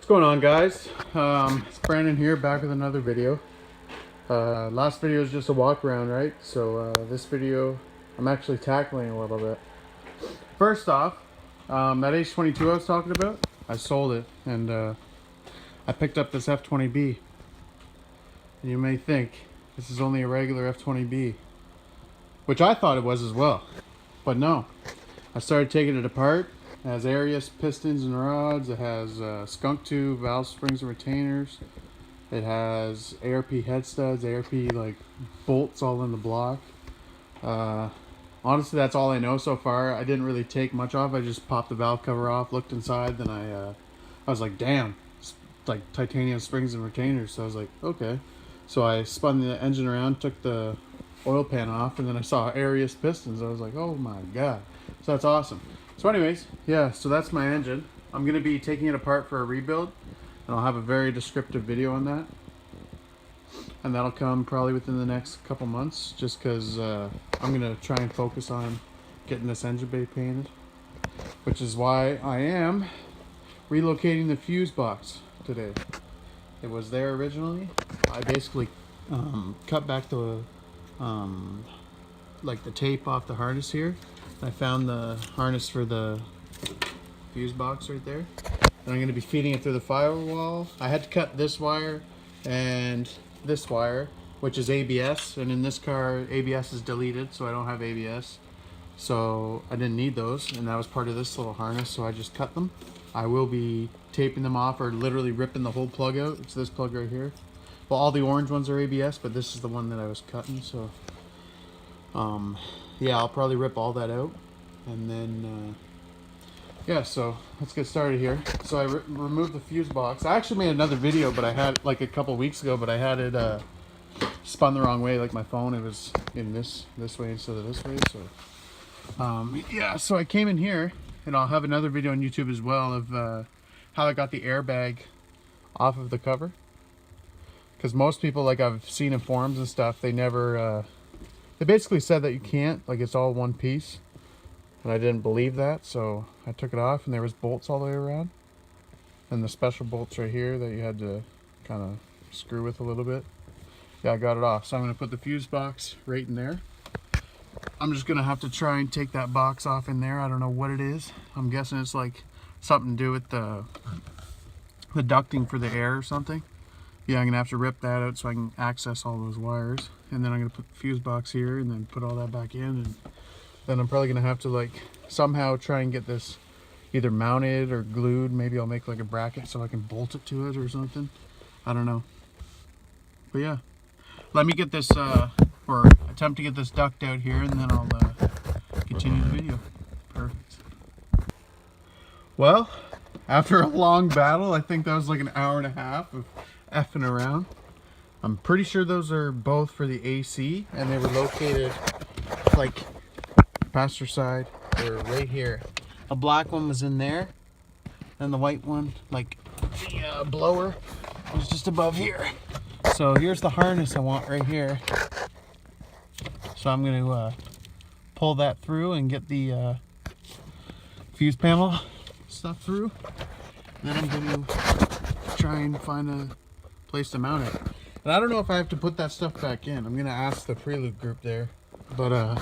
going on, guys? It's Brandon here, back with another video. Last video was just a walk around, right? So this video I'm actually tackling a little bit. First off, that H22 I was talking about, I sold it, and I picked up this F20B. And you may think this is only a regular F20B, which I thought it was as well, but no. I started taking it apart. It has Arius pistons and rods. It has skunk tube, valve springs and retainers. It has ARP head studs, ARP like bolts all in the block. Honestly, that's all I know so far. I didn't really take much off. I just popped the valve cover off, looked inside, then I was like, damn, it's like titanium springs and retainers. So I was like, okay. So I spun the engine around, took the oil pan off, and then I saw Arius pistons. I was like, oh my god. So that's awesome. So anyways, yeah, so that's my engine. I'm going to be taking it apart for a rebuild, and I'll have a very descriptive video on that. And that'll come probably within the next couple months, just because I'm going to try and focus on getting this engine bay painted, which is why I am relocating the fuse box today. It was there originally. I basically cut back the like the tape off the harness here. I found the harness for the fuse box right there, and I'm going to be feeding it through the firewall. I had to cut this wire and this wire, which is ABS, and in this car ABS is deleted, so I don't have ABS, so I didn't need those, and that was part of this little harness, so I just cut them. I will be taping them off, or literally ripping the whole plug out. It's this plug right here. Well, all the orange ones are ABS, but this is the one that I was cutting, so yeah, I'll probably rip all that out, and then yeah, so let's get started here. So I removed the fuse box. I actually made another video, but I had like a couple weeks ago, but I had it spun the wrong way, like my phone. It was in this way instead of this way. So yeah, so I came in here, and I'll have another video on YouTube as well of how I got the airbag off of the cover. Because most people, like I've seen in forums and stuff, they never they basically said that you can't, like it's all one piece, and I didn't believe that, so I took it off, and there was bolts all the way around, and the special bolts right here that you had to kind of screw with a little bit. Yeah, I got it off, so I'm going to put the fuse box right in there. I'm just going to have to try and take that box off in there. I don't know what it is. I'm guessing it's like something to do with the ducting for the air or something. Yeah, I'm going to have to rip that out so I can access all those wires. And then I'm going to put the fuse box here and then put all that back in. And then I'm probably going to have to like somehow try and get this either mounted or glued. Maybe I'll make like a bracket so I can bolt it to it or something. I don't know. But yeah, let me get this, or attempt to get this duct out here, and then I'll continue the video. Perfect. Well, after a long battle, I think that was like an hour and a half of effing around. I'm pretty sure those are both for the AC, and they were located like passenger side or right here. A black one was in there, and the white one, like the blower, was just above here. So here's the harness I want right here. So I'm going to pull that through and get the fuse panel stuff through. Then I'm going to try and find a place to mount it. And I don't know if I have to put that stuff back in. I'm going to ask the Prelude group there. But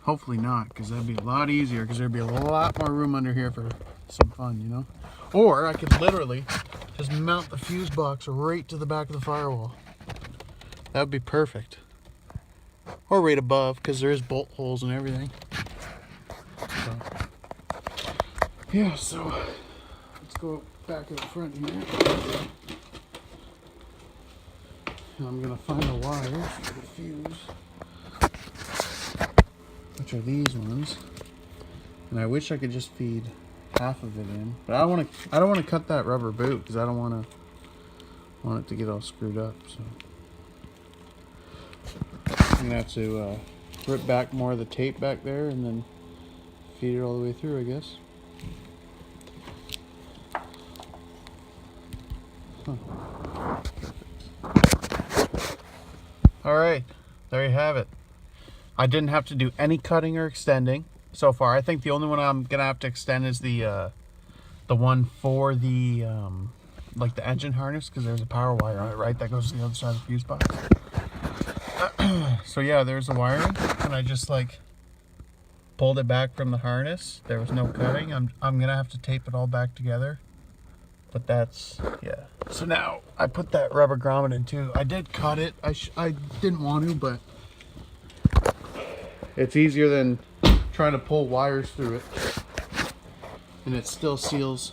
hopefully not, because that'd be a lot easier, because there'd be a lot more room under here for some fun, you know? Or I could literally just mount the fuse box right to the back of the firewall. That would be perfect. Or right above, because there is bolt holes and everything. So, yeah, so let's go back to the front here. And I'm going to find the wires for the fuse, which are these ones. And I wish I could just feed half of it in, but I don't want to cut that rubber boot, because I don't want it to get all screwed up. So I'm gonna have to rip back more of the tape back there and then feed it all the way through, I guess. All right, there you have it. I didn't have to do any cutting or extending so far. I think the only one I'm gonna have to extend is the the one for the like the engine harness, because there's a power wire on it, right? That goes to the other side of the fuse box. So yeah, there's the wiring, and I just like pulled it back from the harness. There was no cutting. I'm gonna have to tape it all back together. But that's, yeah. So now I put that rubber grommet in too. I did cut it. I didn't want to, but it's easier than trying to pull wires through it. And it still seals.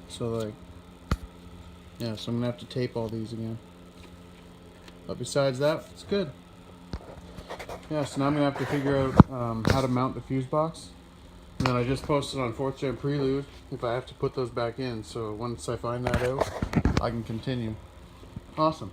So like, yeah, so I'm gonna have to tape all these again. But besides that, it's good. Yeah, so now I'm gonna have to figure out how to mount the fuse box. And then I just posted on 4th Gen Prelude if I have to put those back in. So once I find that out, I can continue. Awesome.